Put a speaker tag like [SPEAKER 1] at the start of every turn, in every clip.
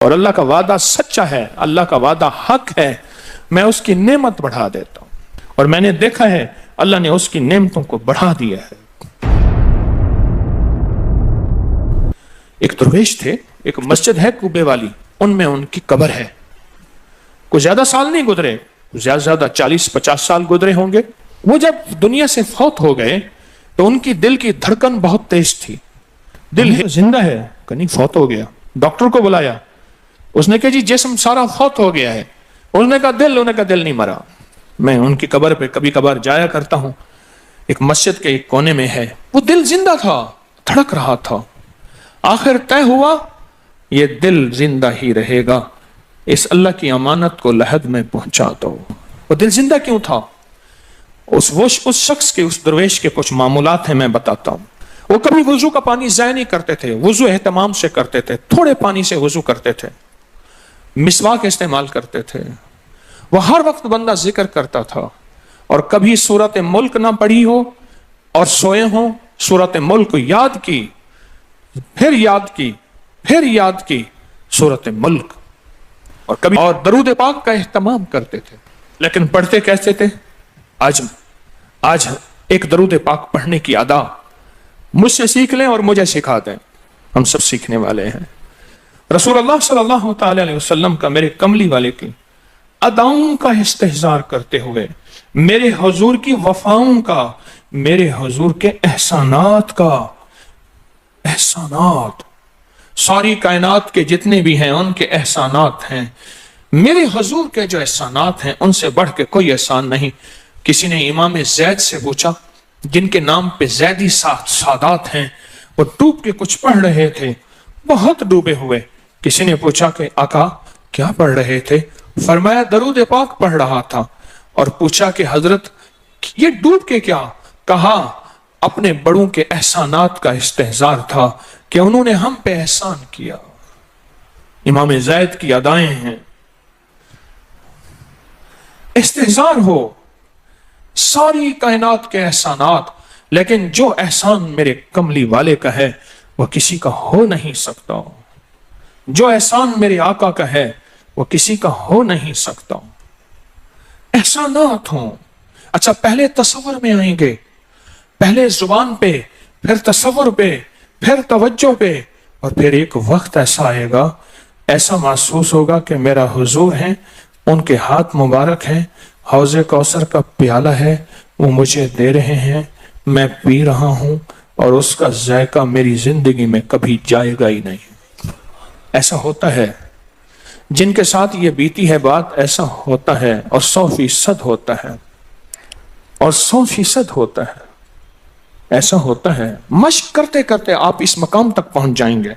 [SPEAKER 1] اور اللہ کا وعدہ سچا ہے، اللہ کا وعدہ حق ہے، میں اس کی نعمت بڑھا دیتا ہوں۔ اور میں نے دیکھا ہے اللہ نے اس کی نعمتوں کو بڑھا دیا ہے۔ ایک درویش تھے، ایک مسجد ہے کوبے والی، ان میں ان کی قبر ہے۔ کوئی زیادہ سال نہیں گزرے، زیادہ سے زیادہ 40-50 سال گزرے ہوں گے۔ وہ جب دنیا سے فوت ہو گئے تو ان کی دل کی دھڑکن بہت تیز تھی۔ دل زندہ ہے کہ نہیں فوت ہو گیا؟ ڈاکٹر کو بلایا، اس نے کہا جی جسم سارا فوت ہو گیا ہے۔ اس نے کہا دل، انہوں نے کہا دل نہیں مرا۔ میں ان کی قبر پہ کبھی کبھار جایا کرتا ہوں، ایک مسجد کے ایک کونے میں ہے، وہ دل زندہ تھا، دھڑک رہا تھا۔ آخر طے ہوا یہ دل زندہ ہی رہے گا، اس اللہ کی امانت کو لحد میں پہنچا دو۔ وہ دل زندہ کیوں تھا؟ اس شخص کے، اس درویش کے کچھ معمولات ہیں، میں بتاتا ہوں۔ وہ کبھی وضو کا پانی ضائع نہیں کرتے تھے، وضو اہتمام سے کرتے تھے، تھوڑے پانی سے وضو کرتے تھے، مسواک استعمال کرتے تھے۔ وہ ہر وقت بندہ ذکر کرتا تھا، اور کبھی سورۃ ملک نہ پڑھی ہو اور سوئے ہوں، سورۃ ملک یاد کی، پھر یاد کی، پھر یاد کی سورۃ ملک، اور کبھی اور درود پاک کا اہتمام کرتے تھے۔ لیکن پڑھتے کیسے تھے؟ آج ایک درود پاک پڑھنے کی ادا مجھ سے سیکھ لیں اور مجھے سکھا دیں، ہم سب سیکھنے والے ہیں۔ رسول اللہ صلی اللہ تعالی علیہ وسلم کا، میرے کملی والے کی اداؤں کا استحضار کرتے ہوئے، میرے حضور کی وفاؤں کا، میرے حضور کے احسانات کا، احسانات ساری کائنات کے جتنے بھی ہیں ان کے احسانات ہیں، میرے حضور کے جو احسانات ہیں ان سے بڑھ کے کوئی احسان نہیں۔ کسی نے امام زید سے پوچھا، جن کے نام پہ زیدی سادات ہیں، وہ ڈوب کے کچھ پڑھ رہے تھے، بہت ڈوبے ہوئے۔ کسی نے پوچھا کہ آقا کیا پڑھ رہے تھے؟ فرمایا درود پاک پڑھ رہا تھا۔ اور پوچھا کہ حضرت یہ ڈوب کے کیا؟ کہا اپنے بڑوں کے احسانات کا استحضار تھا کہ انہوں نے ہم پہ احسان کیا۔ امام زید کی ادائیں ہیں، استحضار ہو ساری کائنات کے احسانات، لیکن جو احسان میرے کملی والے کا ہے وہ کسی کا ہو نہیں سکتا، جو احسان میرے آقا کا ہے وہ کسی کا ہو نہیں سکتا۔ احسانات ہوں۔ اچھا پہلے تصور میں آئیں گے، پہلے زبان پہ، پھر تصور پہ، پھر توجہ پہ، اور پھر ایک وقت ایسا آئے گا، ایسا محسوس ہوگا کہ میرا حضور ہے، ان کے ہاتھ مبارک ہیں، حوض کوثر کا پیالہ ہے، وہ مجھے دے رہے ہیں، میں پی رہا ہوں، اور اس کا ذائقہ میری زندگی میں کبھی جائے گا ہی نہیں۔ ایسا ہوتا ہے، جن کے ساتھ یہ بیتی ہے بات، ایسا ہوتا ہے، اور 100% ہوتا ہے، اور 100% ہوتا ہے، ایسا ہوتا ہے۔ مشق کرتے کرتے آپ اس مقام تک پہنچ جائیں گے،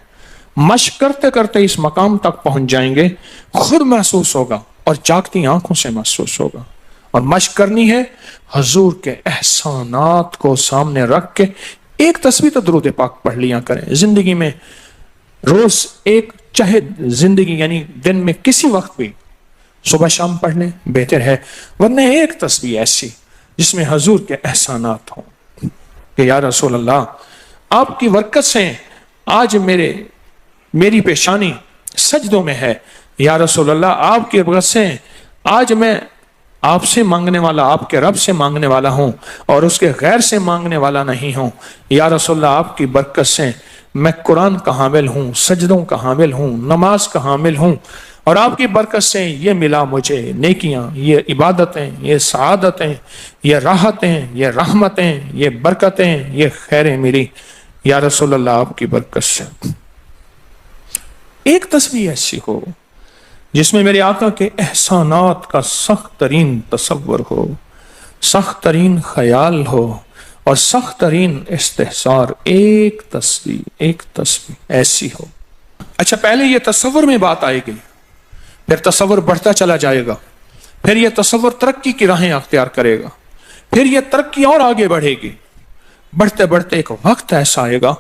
[SPEAKER 1] مشق کرتے کرتے اس مقام تک پہنچ جائیں گے، خود محسوس ہوگا اور جاگتی آنکھوں سے محسوس ہوگا۔ اور مشق کرنی ہے حضور کے احسانات کو سامنے رکھ کے۔ ایک تسبیح تو درود پاک پڑھ لیا کریں زندگی میں، روز ایک، چاہے زندگی یعنی دن میں کسی وقت بھی صبح شام پڑھ لیں بہتر ہے، ورنہ ایک تسبیح ایسی جس میں حضور کے احسانات ہوں کہ یا رسول اللہ آپ کی برکت سے آج میری پیشانی سجدوں میں ہے، یا رسول اللہ آپ کی برکت سے آج میں آپ سے مانگنے والا، آپ کے رب سے مانگنے والا ہوں اور اس کے غیر سے مانگنے والا نہیں ہوں، یا رسول اللہ آپ کی برکت سے میں قرآن کا حامل ہوں، سجدوں کا حامل ہوں، نماز کا حامل ہوں، اور آپ کی برکت سے یہ ملا مجھے نیکیاں، یہ عبادتیں، یہ سعادتیں، یہ راحتیں، یہ رحمتیں، یہ برکتیں، یہ خیریں ملی، یا رسول اللہ آپ کی برکت سے۔ ایک تسبیح ایسی ہو جس میں میرے آقا کے احسانات کا سخت ترین تصور ہو، سخت ترین خیال ہو، اور سخت ترین استحضار۔ ایک تسبیح ایسی ہو۔ اچھا پہلے یہ تصور میں بات آئے گی، پھر تصور بڑھتا چلا جائے گا، پھر یہ تصور ترقی کی راہیں اختیار کرے گا، پھر یہ ترقی اور آگے بڑھے گی۔ بڑھتے بڑھتے ایک وقت ایسا آئے گا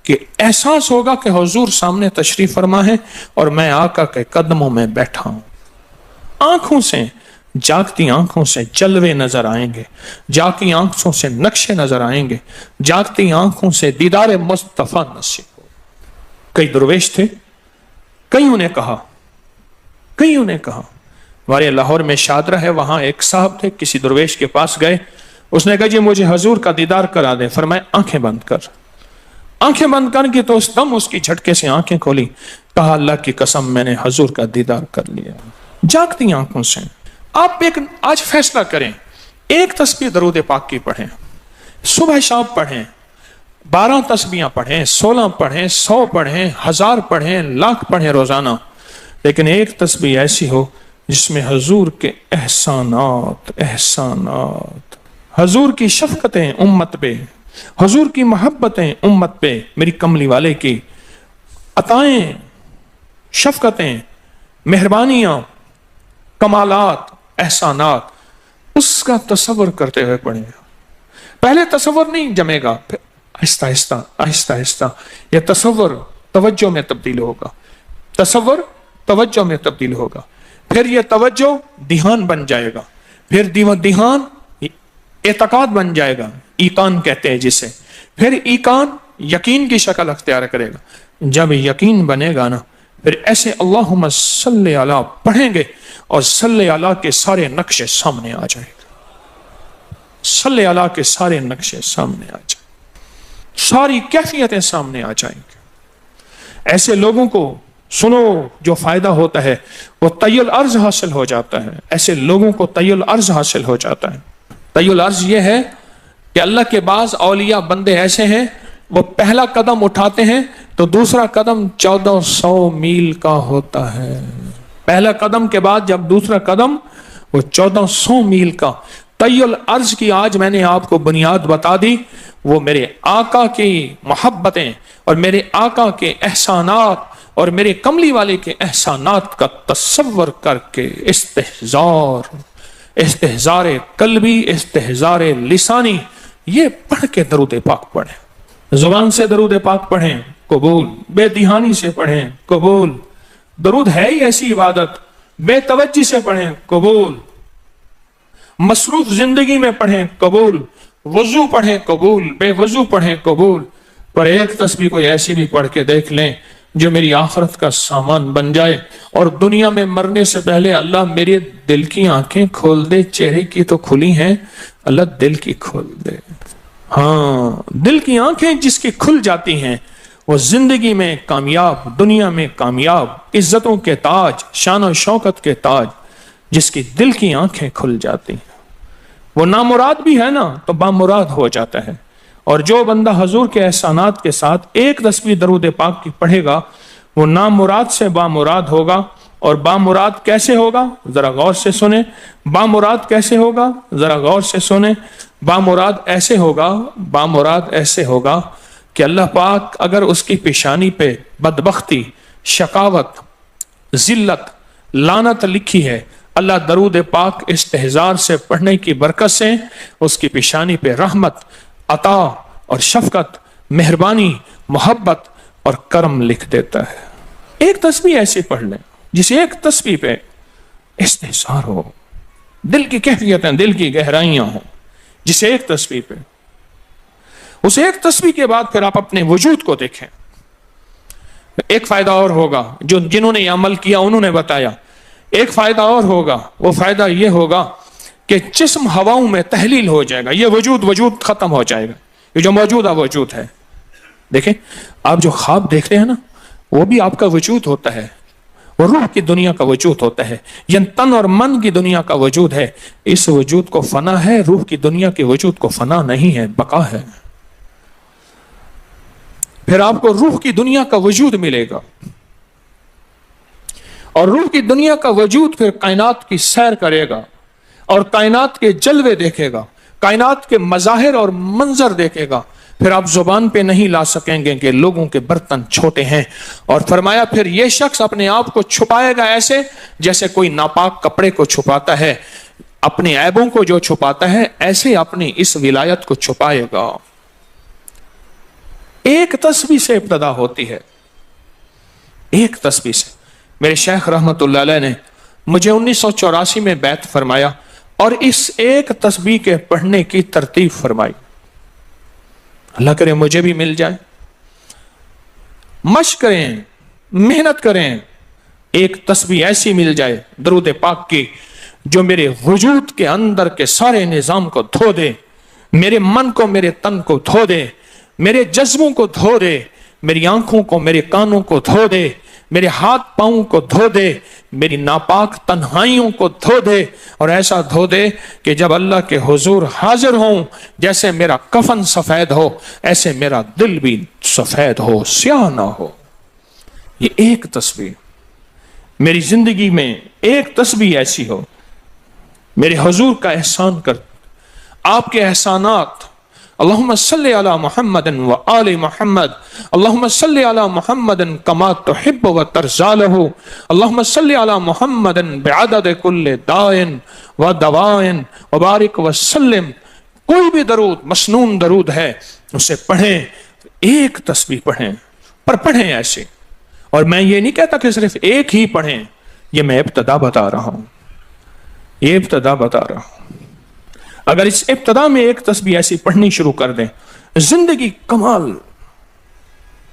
[SPEAKER 1] کہ احساس ہوگا کہ حضور سامنے تشریف فرما ہے اور میں آقا کے قدموں میں بیٹھا ہوں۔ آنکھوں سے، جاگتی آنکھوں سے جلوے نظر آئیں گے، جاگتی آنکھوں سے نقشے نظر آئیں گے، جاگتی آنکھوں سے دیدار مصطفیٰ نصیب ہو۔ کئی درویش تھے، کئیوں نے کہا ہمارے لاہور میں شادرہ ہے، وہاں ایک صاحب تھے، کسی درویش کے پاس گئے، اس نے کہا جی مجھے حضور کا دیدار کرا دیں. فرمایا آنکھیں بند کر کے تو اس دم اس کی جھٹکے سے آنکھیں کھولی. کہا اللہ کی قسم میں نے حضور کا دیدار کر لیا. جاگتی آنکھوں سے آپ آج فیصلہ کریں، ایک تسبیح درود پاک کی پڑھیں، صبح شام پڑھیں، 12 تسبیحاں پڑھیں، 16 پڑھیں، 100 پڑھیں، 1000 پڑھیں، لاکھ پڑھیں روزانہ، لیکن ایک تسبیح ایسی ہو جس میں حضور کے احسانات، حضور کی شفقتیں امت پہ، حضور کی محبتیں امت پہ، میری کملی والے کی عطائیں، شفقتیں، مہربانیاں، کمالات، احسانات، اس کا تصور کرتے ہوئے پڑھیں. پہلے تصور نہیں جمے گا، پھر آہستہ آہستہ یہ تصور توجہ میں تبدیل ہوگا، پھر یہ توجہ دھیان بن جائے گا، پھر دھیان اعتقاد بن جائے گا، ایقان کہتے ہیں جسے، پھر ایقان یقین کی شکل اختیار کرے گا. جب یقین بنے گا نا، پھر ایسے اللہم صلی علی پڑھیں گے اور صلی علی کے سارے نقشے سامنے آ جائیں گے، صلی علی کے سارے نقشے سامنے آ جائیں گے، ساری کیفیتیں سامنے آ جائیں گے. ایسے لوگوں کو سنو جو فائدہ ہوتا ہے وہ طی الارض حاصل ہو جاتا ہے. ایسے لوگوں کو طی الارض حاصل ہو جاتا ہے. طی الارض یہ ہے کہ اللہ کے بعض اولیاء بندے ایسے ہیں، وہ پہلا قدم اٹھاتے ہیں تو دوسرا قدم 1400 میل کا ہوتا ہے. پہلا قدم کے بعد جب دوسرا قدم، وہ 1400 میل کا. طی الارض کی آج میں نے آپ کو بنیاد بتا دی. وہ میرے آقا کی محبتیں اور میرے آقا کے احسانات اور میرے کملی والے کے احسانات کا تصور کر کے استحضار قلبی، استحضار لسانی، یہ پڑھ کے درود پاک پڑھیں. زبان سے درود پاک پڑھیں، قبول. بے دہانی سے پڑھیں، قبول. درود ہے ہی ایسی عبادت، بے توجہ سے پڑھیں، قبول. مصروف زندگی میں پڑھیں، قبول. وضو پڑھیں، قبول. بے وضو پڑھیں، قبول. پر ایک تسبیح کوئی ایسی بھی پڑھ کے دیکھ لیں جو میری آخرت کا سامان بن جائے، اور دنیا میں مرنے سے پہلے اللہ میرے دل کی آنکھیں کھول دے. چہرے کی تو کھلی ہیں، اللہ دل کی کھول دے. ہاں، دل کی آنکھیں جس کی کھل جاتی ہیں وہ زندگی میں کامیاب، دنیا میں کامیاب، عزتوں کے تاج، شان و شوکت کے تاج. جس کی دل کی آنکھیں کھل جاتی ہیں وہ نامراد بھی ہے نا تو بامراد ہو جاتا ہے. اور جو بندہ حضور کے احسانات کے ساتھ ایک تسبیح درود پاک کی پڑھے گا وہ نامراد سے بامراد ہوگا. اور بامراد کیسے ہوگا؟ ذرا غور سے سنیں. بامراد کیسے ہوگا؟ ذرا غور سے سنیں. بامراد ایسے ہوگا کہ اللہ پاک اگر اس کی پیشانی پہ بدبختی، شقاوت، ذلت، لعنت لکھی ہے، اللہ درود پاک استحضار سے پڑھنے کی برکت سے اس کی پیشانی پہ رحمت، عطا اور شفقت، مہربانی، محبت اور کرم لکھ دیتا ہے. ایک تسبیح ایسی پڑھ لیں جس ایک تسبیح پہ استحضار ہو، دل کی کیفیتیں، دل کی گہرائیاں ہوں. جس ایک تسبیح پہ، اس ایک تسبیح کے بعد پھر آپ اپنے وجود کو دیکھیں. ایک فائدہ اور ہوگا، جو جنہوں نے یہ عمل کیا انہوں نے بتایا. ایک فائدہ اور ہوگا، وہ فائدہ یہ ہوگا کہ جسم ہواؤں میں تحلیل ہو جائے گا. یہ وجود ختم ہو جائے گا، یہ جو موجودہ وجود ہے. دیکھیں، آپ جو خواب دیکھ رہے ہیں نا، وہ بھی آپ کا وجود ہوتا ہے، وہ روح کی دنیا کا وجود ہوتا ہے، یہ تن اور من کی دنیا کا وجود ہے. اس وجود کو فنا ہے، روح کی دنیا کے وجود کو فنا نہیں ہے، بقا ہے. پھر آپ کو روح کی دنیا کا وجود ملے گا، اور روح کی دنیا کا وجود پھر کائنات کی سیر کرے گا اور کائنات کے جلوے دیکھے گا، کائنات کے مظاہر اور منظر دیکھے گا. پھر آپ زبان پہ نہیں لا سکیں گے کہ لوگوں کے برتن چھوٹے ہیں. اور فرمایا پھر یہ شخص اپنے آپ کو چھپائے گا ایسے جیسے کوئی ناپاک کپڑے کو چھپاتا ہے، اپنے عیبوں کو جو چھپاتا ہے ایسے اپنی اس ولایت کو چھپائے گا. ایک تسبیح سے ابتدا ہوتی ہے، ایک تسبیح سے. میرے شیخ رحمت اللہ علیہ نے مجھے 1984 میں بیعت فرمایا اور اس ایک تسبیح کے پڑھنے کی ترتیب فرمائی. اللہ کرے مجھے بھی مل جائے. مشق کریں، محنت کریں، ایک تسبیح ایسی مل جائے درود پاک کی جو میرے وجود کے اندر کے سارے نظام کو دھو دے، میرے من کو، میرے تن کو دھو دے، میرے جذبوں کو دھو دے، میری آنکھوں کو، میرے کانوں کو دھو دے، میرے ہاتھ پاؤں کو دھو دے، میری ناپاک تنہائیوں کو دھو دے، اور ایسا دھو دے کہ جب اللہ کے حضور حاضر ہوں جیسے میرا کفن سفید ہو ایسے میرا دل بھی سفید ہو، سیاہ نہ ہو۔ یہ ایک تسبیح میری زندگی میں، ایک تسبیح ایسی ہو، میرے حضور کا احسان کر، آپ کے احسانات، اللہم صلی علی محمد و آل محمد، اللہم صلی علی محمد کما تحب و ترضی لہ، اللہم صلی علی محمد بعدد کل دائن و دوائن وبارک وسلم۔ کوئی بھی درود، مسنون درود ہے، اسے پڑھیں، ایک تسبیح پڑھیں، پر پڑھیں ایسے۔ اور میں یہ نہیں کہتا کہ صرف ایک ہی پڑھیں، یہ میں ابتدا بتا رہا ہوں، یہ ابتدا بتا رہا ہوں۔ اگر اس ابتدا میں ایک تسبیح ایسی پڑھنی شروع کر دیں، زندگی کمال،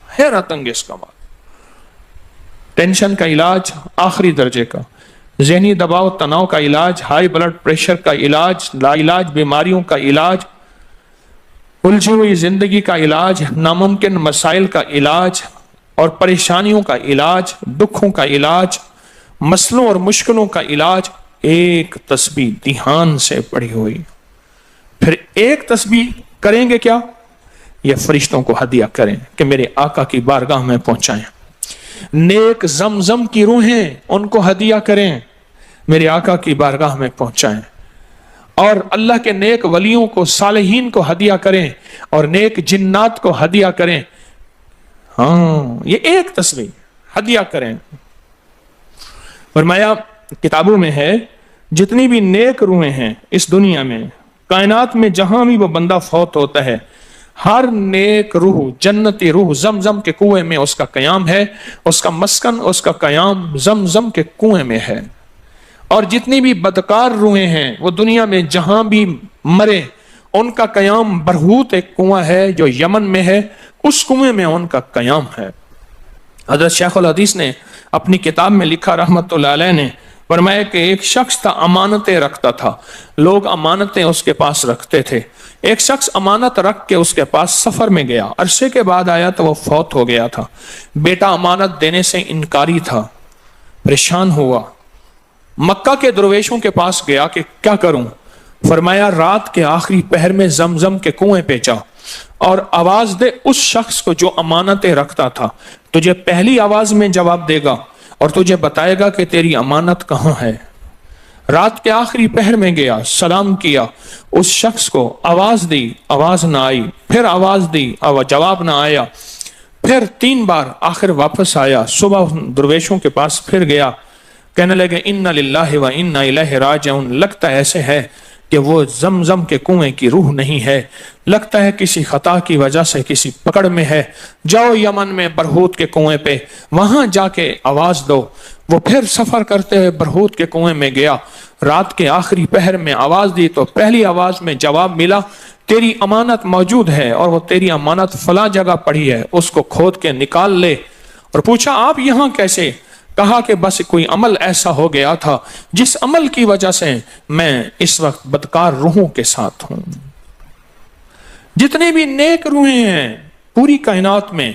[SPEAKER 1] حیرت انگیز کمال۔ ٹینشن کا علاج آخری درجے کا، ذہنی دباؤ تناؤ کا علاج، ہائی بلڈ پریشر کا علاج، لا علاج بیماریوں کا علاج، الجھی ہوئی زندگی کا علاج، ناممکن مسائل کا علاج اور پریشانیوں کا علاج، دکھوں کا علاج، مسئلوں اور مشکلوں کا علاج، ایک تسبیح دھیان سے پڑھی ہوئی۔ پھر ایک تسبیح کریں گے کیا؟ یہ فرشتوں کو ہدیہ کریں کہ میرے آقا کی بارگاہ میں پہنچائیں۔ نیک زمزم کی روحیں ان کو ہدیہ کریں، میرے آقا کی بارگاہ میں پہنچائیں۔ اور اللہ کے نیک ولیوں کو، صالحین کو ہدیہ کریں، اور نیک جنات کو ہدیہ کریں۔ ہاں، یہ ایک تسبیح ہدیہ کریں۔ فرمایا کتابوں میں ہے، جتنی بھی نیک روحیں ہیں اس دنیا میں، کائنات میں، جہاں بھی وہ بندہ فوت ہوتا ہے، ہر نیک روح، جنتی روح زمزم کے کنویں میں اس کا قیام ہے، اس کا مسکن، اس کا قیام زمزم کے کنویں میں ہے۔ اور جتنی بھی بدکار روحیں ہیں وہ دنیا میں جہاں بھی مرے، ان کا قیام برہوت ایک کنواں ہے جو یمن میں ہے، اس کنویں میں ان کا قیام ہے۔ حضرت شیخ الحدیث نے اپنی کتاب میں لکھا رحمت اللہ علیہ نے، فرمایا کہ ایک شخص تھا، امانتیں رکھتا تھا، لوگ امانتیں اس کے پاس رکھتے تھے۔ ایک شخص امانت رکھ کے اس کے پاس سفر میں گیا، عرصے کے بعد آیا تو وہ فوت ہو گیا تھا۔ بیٹا امانت دینے سے انکاری تھا، پریشان ہوا، مکہ کے درویشوں کے پاس گیا کہ کیا کروں؟ فرمایا رات کے آخری پہر میں زمزم کے کنویں پہ جا اور آواز دے اس شخص کو جو امانتیں رکھتا تھا، تجھے پہلی آواز میں جواب دے گا اور تجھے بتائے گا کہ تیری امانت کہاں ہے۔ رات کے آخری پہر میں گیا، سلام کیا، اس شخص کو آواز دی، آواز نہ آئی، پھر آواز دی، جواب نہ آیا، پھر 3 بار، آخر واپس آیا۔ صبح درویشوں کے پاس پھر گیا، کہنے لگے انا للہ و انا الیہ راجعون، لگتا ایسے ہے کہ وہ زمزم کے کنویں کی روح نہیں ہے، لگتا ہے کسی خطا کی وجہ سے کسی پکڑ میں ہے، جاؤ یمن میں برہوت کے کنویں پہ، وہاں جا کے آواز دو۔ وہ پھر سفر کرتے ہوئے برہوت کے کنویں میں گیا، رات کے آخری پہر میں آواز دی تو پہلی آواز میں جواب ملا، تیری امانت موجود ہے اور وہ تیری امانت فلاں جگہ پڑی ہے، اس کو کھود کے نکال لے۔ اور پوچھا آپ یہاں کیسے؟ کہا کہ بس کوئی عمل ایسا ہو گیا تھا جس عمل کی وجہ سے میں اس وقت بدکار روحوں کے ساتھ ہوں۔ جتنے بھی نیک روحیں ہیں پوری کائنات میں،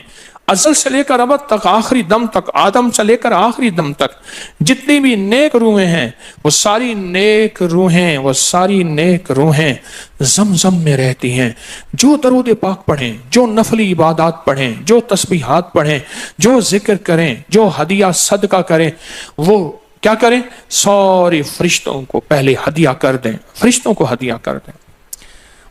[SPEAKER 1] ازل سے لے کر ابد تک، آخری دم تک، آدم سے لے کر آخری دم تک، جتنی بھی نیک روحیں ہیں وہ ساری نیک روحیں، وہ ساری نیک روحیں زمزم میں رہتی ہیں۔ جو درود پاک پڑھیں، جو نفلی عبادات پڑھیں، جو تسبیحات پڑھیں، جو ذکر کریں، جو ہدیہ صدقہ کریں، وہ کیا کریں؟ ساری فرشتوں کو پہلے ہدیہ کر دیں، فرشتوں کو ہدیہ کر دیں۔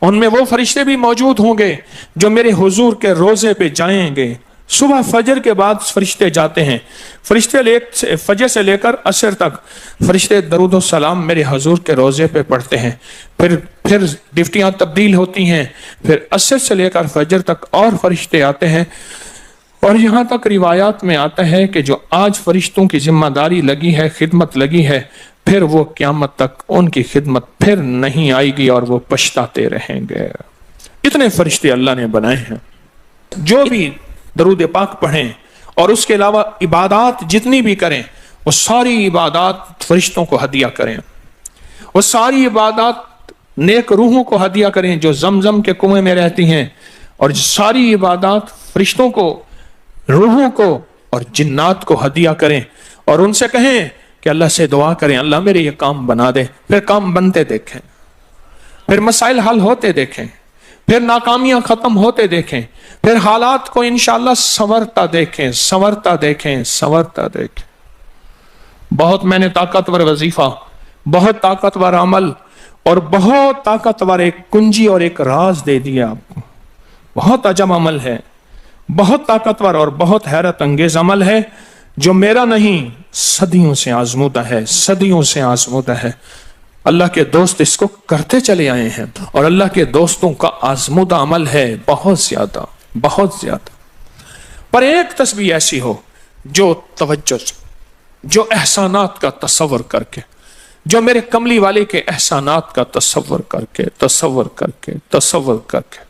[SPEAKER 1] ان میں وہ فرشتے بھی موجود ہوں گے جو میرے حضور کے روزے پہ جائیں گے۔ صبح فجر کے بعد فرشتے جاتے ہیں، فرشتے فجر سے لے کر عصر تک فرشتے درود و سلام میرے حضور کے روزے پہ پڑھتے ہیں، پھر ڈفٹیاں تبدیل ہوتی ہیں، پھر عصر سے لے کر فجر تک اور فرشتے آتے ہیں، اور یہاں تک روایات میں آتا ہے کہ جو آج فرشتوں کی ذمہ داری لگی ہے، خدمت لگی ہے، پھر وہ قیامت تک ان کی خدمت پھر نہیں آئے گی اور وہ پچھتاتے رہیں گے۔ اتنے فرشتے اللہ نے بنائے ہیں۔ جو بھی درود پاک پڑھیں اور اس کے علاوہ عبادات جتنی بھی کریں، وہ ساری عبادات فرشتوں کو ہدیہ کریں، وہ ساری عبادات نیک روحوں کو ہدیہ کریں جو زمزم کے کنویں میں رہتی ہیں، اور ساری عبادات فرشتوں کو، روحوں کو اور جنات کو ہدیہ کریں، اور ان سے کہیں کہ اللہ سے دعا کریں اللہ میرے یہ کام بنا دے۔ پھر کام بنتے دیکھیں، پھر مسائل حل ہوتے دیکھیں، پھر ناکامیاں ختم ہوتے دیکھیں، پھر حالات کو انشاءاللہ سنورتا دیکھیں، سنورتا دیکھیں، سنورتا دیکھیں۔ بہت میں نے طاقتور وظیفہ، بہت طاقتور عمل اور بہت طاقتور ایک کنجی اور ایک راز دے دیا آپ کو۔ بہت عجب عمل ہے، بہت طاقتور اور بہت حیرت انگیز عمل ہے جو میرا نہیں، صدیوں سے آزمودہ ہے، صدیوں سے آزمودہ ہے۔ اللہ کے دوست اس کو کرتے چلے آئے ہیں، اور اللہ کے دوستوں کا آزمودہ عمل ہے بہت زیادہ، بہت زیادہ۔ پر ایک تسبیح ایسی ہو جو توجہ سے، جو احسانات کا تصور کر کے، جو میرے کملی والے کے احسانات کا تصور کر کے، تصور کر کے، تصور کر کے،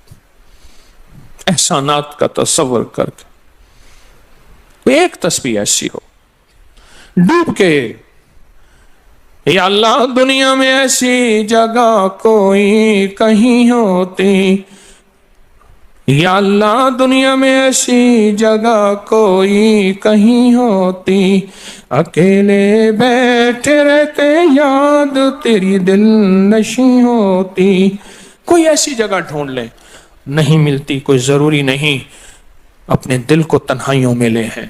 [SPEAKER 1] احسانات کا تصور کر کے، ایک تسبیح ایسی ہو ڈوب کے، یا اللہ دنیا میں ایسی جگہ کوئی کہیں ہوتی، یا اللہ دنیا میں ایسی جگہ کوئی کہیں ہوتی، اکیلے بیٹھے رہتے یاد تیری دل نشیں ہوتی۔ کوئی ایسی جگہ ڈھونڈ لیں، نہیں ملتی، کوئی ضروری نہیں اپنے دل کو تنہائیوں میں لے ہیں۔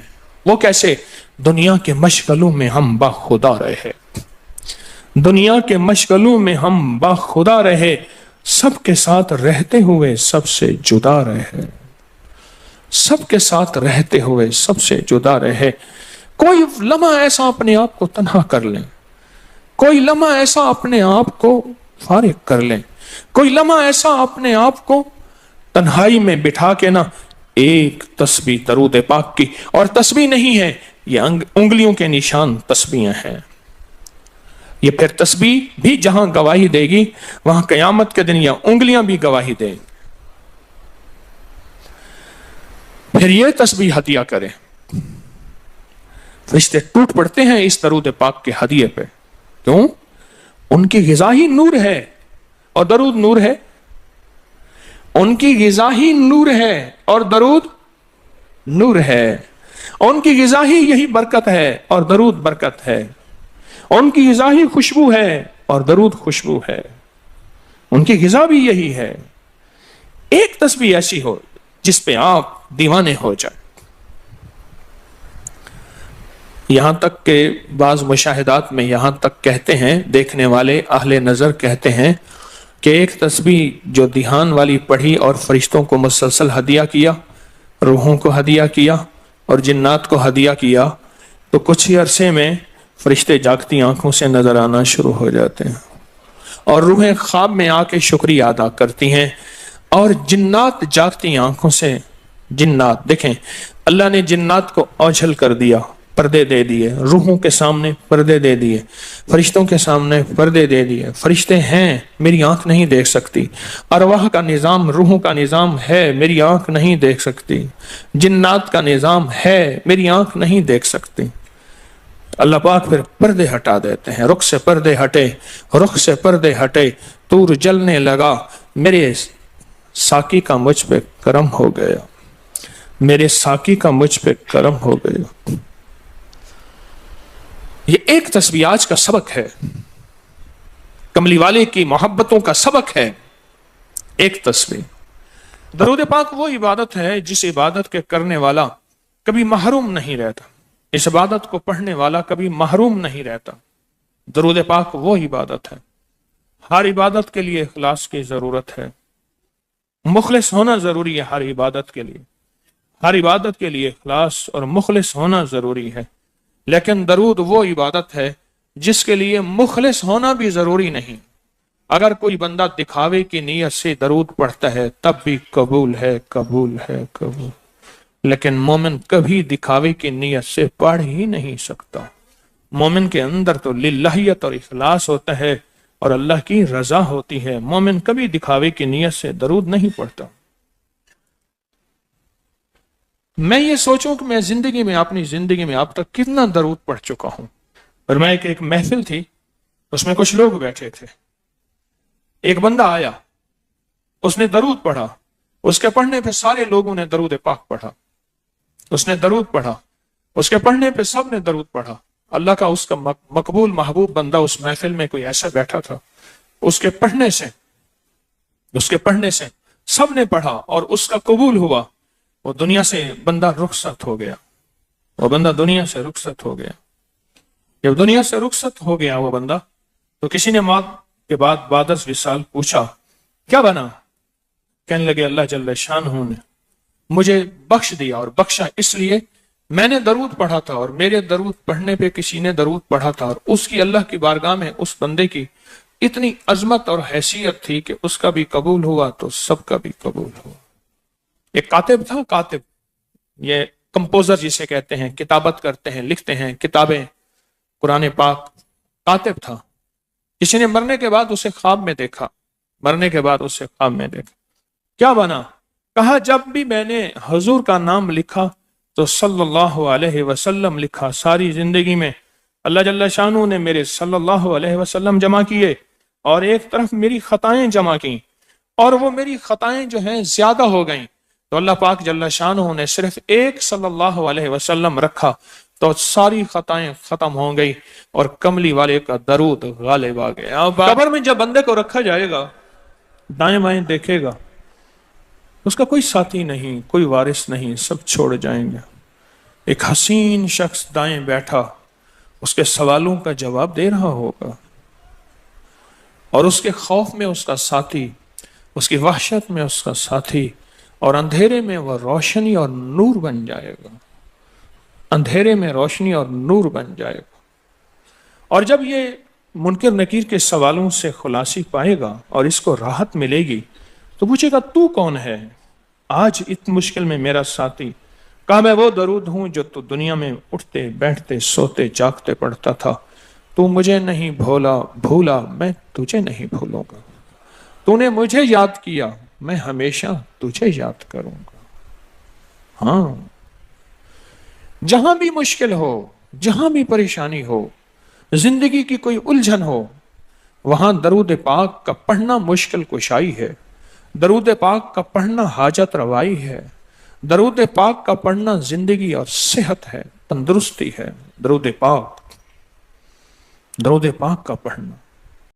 [SPEAKER 1] وہ کیسے؟ دنیا کے مشغلوں میں ہم باخدا رہے، دنیا کے مشغلوں میں ہم باخدا رہے، سب کے ساتھ رہتے ہوئے سب سے جدا رہے، سب کے ساتھ رہتے ہوئے سب سے جدا رہے۔ کوئی لمحہ ایسا اپنے آپ کو تنہا کر لیں، کوئی لمحہ ایسا اپنے آپ کو فارغ کر لیں، کوئی لمحہ ایسا اپنے آپ کو تنہائی میں بٹھا کے نا ایک تسبیح درود پاک کی، اور تسبیح نہیں ہے یہ انگلیوں کے نشان تسبیحیں ہیں۔ یہ پھر تسبیح بھی جہاں گواہی دے گی وہاں قیامت کے دن یہ انگلیاں بھی گواہی دیں گی۔ پھر یہ تسبیح ہدیہ کریں، فرشتے ٹوٹ پڑتے ہیں اس درود پاک کے ہدیے پہ۔ کیوں؟ ان کی غذا ہی نور ہے، اور درود نور ہے۔ ان کی غذا ہی نور ہے اور درود نور ہے۔ ان کی غذا ہی یہی برکت ہے اور درود برکت ہے۔ ان کی غذا ہی خوشبو ہے اور درود خوشبو ہے۔ ان کی غذا بھی یہی ہے۔ ایک تسبیح ایسی ہو جس پہ آپ دیوانے ہو جائیں۔ یہاں تک کہ بعض مشاہدات میں یہاں تک کہتے ہیں، دیکھنے والے اہل نظر کہتے ہیں کہ ایک تسبیح جو دھیان والی پڑھی اور فرشتوں کو مسلسل ہدیہ کیا، روحوں کو ہدیہ کیا اور جنات کو ہدیہ کیا، تو کچھ ہی عرصے میں فرشتے جاگتی آنکھوں سے نظر آنا شروع ہو جاتے ہیں، اور روحیں خواب میں آ کے شکریہ ادا کرتی ہیں، اور جنات جاگتی آنکھوں سے، جنات دیکھیں اللہ نے جنات کو اوجھل کر دیا، پردے دے دیے، روحوں کے سامنے پردے دے دیے، فرشتوں کے سامنے پردے دے دیے۔ فرشتے ہیں، میری آنکھ نہیں دیکھ سکتی، ارواح کا نظام، روحوں کا نظام ہے، میری آنکھ نہیں دیکھ سکتی، جنات کا نظام ہے، میری آنکھ نہیں دیکھ سکتی۔ اللہ پاک پھر پردے ہٹا دیتے ہیں، رخ سے پردے ہٹے، رخ سے پردے ہٹے، طور جلنے لگا، میرے ساقی کا مجھ پہ کرم ہو گیا، میرے ساقی کا مجھ پہ کرم ہو گیا۔ یہ ایک تسبیح آج کا سبق ہے، کملی والے کی محبتوں کا سبق ہے، ایک تسبیح۔ درود پاک وہ عبادت ہے جس عبادت کے کرنے والا کبھی محروم نہیں رہتا، اس عبادت کو پڑھنے والا کبھی محروم نہیں رہتا۔ درود پاک وہ عبادت ہے، ہر عبادت کے لیے اخلاص کی ضرورت ہے، مخلص ہونا ضروری ہے، ہر عبادت کے لیے، ہر عبادت کے لیے اخلاص اور مخلص ہونا ضروری ہے۔ لیکن درود وہ عبادت ہے جس کے لیے مخلص ہونا بھی ضروری نہیں۔ اگر کوئی بندہ دکھاوے کی نیت سے درود پڑھتا ہے تب بھی قبول ہے، قبول ہے، قبول۔ لیکن مومن کبھی دکھاوے کی نیت سے پڑھ ہی نہیں سکتا۔ مومن کے اندر تو للہیت اور اخلاص ہوتا ہے اور اللہ کی رضا ہوتی ہے۔ مومن کبھی دکھاوے کی نیت سے درود نہیں پڑھتا۔ میں یہ سوچوں کہ میں زندگی میں، اپنی زندگی میں اب تک کتنا درود پڑھ چکا ہوں۔ اور میں ایک محفل تھی، اس میں کچھ لوگ بیٹھے تھے، ایک بندہ آیا، اس نے درود پڑھا، اس کے پڑھنے پہ سارے لوگوں نے درود پاک پڑھا، اس نے درود پڑھا، اس کے پڑھنے پہ سب نے درود پڑھا۔ اللہ کا اس کا مقبول محبوب بندہ اس محفل میں کوئی ایسا بیٹھا تھا، اس کے پڑھنے سے سب نے پڑھا اور اس کا قبول ہوا۔ وہ دنیا سے بندہ رخصت ہو گیا، وہ بندہ دنیا سے رخصت ہو گیا۔ جب دنیا سے رخصت ہو گیا وہ بندہ، تو کسی نے موت کے بعد بعد از وصال پوچھا کیا بنا؟ کہنے لگے اللہ جل شانہ نے مجھے بخش دیا، اور بخشا اس لیے میں نے درود پڑھا تھا، اور میرے درود پڑھنے پہ کسی نے درود پڑھا تھا، اور اس کی اللہ کی بارگاہ میں اس بندے کی اتنی عظمت اور حیثیت تھی کہ اس کا بھی قبول ہوا تو سب کا بھی قبول ہوا۔ ایک کاتب تھا، کاتب، یہ کمپوزر جسے کہتے ہیں، کتابت کرتے ہیں، لکھتے ہیں کتابیں قرآن پاک، کاتب تھا۔ کسی نے مرنے کے بعد اسے خواب میں دیکھا، کیا بنا؟ کہا جب بھی میں نے حضور کا نام لکھا تو صلی اللہ علیہ وسلم لکھا، ساری زندگی میں اللہ جل شانہ نے میرے صلی اللہ علیہ وسلم جمع کیے، اور ایک طرف میری خطائیں جمع کی، اور وہ میری خطائیں جو ہیں زیادہ ہو گئیں، تو اللہ پاک جل شانہ نے صرف ایک صلی اللہ علیہ وسلم رکھا، تو ساری خطائیں ختم ہو گئی، اور کملی والے کا درود غالب آ گیا۔ قبر میں جب بندے کو رکھا جائے گا، دائیں بائیں دیکھے گا، اس کا کوئی ساتھی نہیں، کوئی وارث نہیں، سب چھوڑ جائیں گے۔ ایک حسین شخص دائیں بیٹھا اس کے سوالوں کا جواب دے رہا ہوگا، اور اس کے خوف میں اس کا ساتھی، اس کی وحشت میں اس کا ساتھی، اور اندھیرے میں وہ روشنی اور نور بن جائے گا، اندھیرے میں روشنی اور نور بن جائے گا۔ اور جب یہ منکر نکیر کے سوالوں سے خلاصی پائے گا اور اس کو راحت ملے گی، تو پوچھے گا تو کون ہے آج اتنی مشکل میں میرا ساتھی؟ کہا میں وہ درود ہوں جو تو دنیا میں اٹھتے بیٹھتے سوتے جاگتے پڑھتا تھا، تو مجھے نہیں بھولا میں تجھے نہیں بھولوں گا، تو نے مجھے یاد کیا میں ہمیشہ تجھے یاد کروں گا۔ ہاں، جہاں بھی مشکل ہو، جہاں بھی پریشانی ہو، زندگی کی کوئی الجھن ہو، وہاں درود پاک کا پڑھنا مشکل کشائی ہے، درود پاک کا پڑھنا حاجت روائی ہے، درود پاک کا پڑھنا زندگی اور صحت ہے، تندرستی ہے۔ درود پاک کا پڑھنا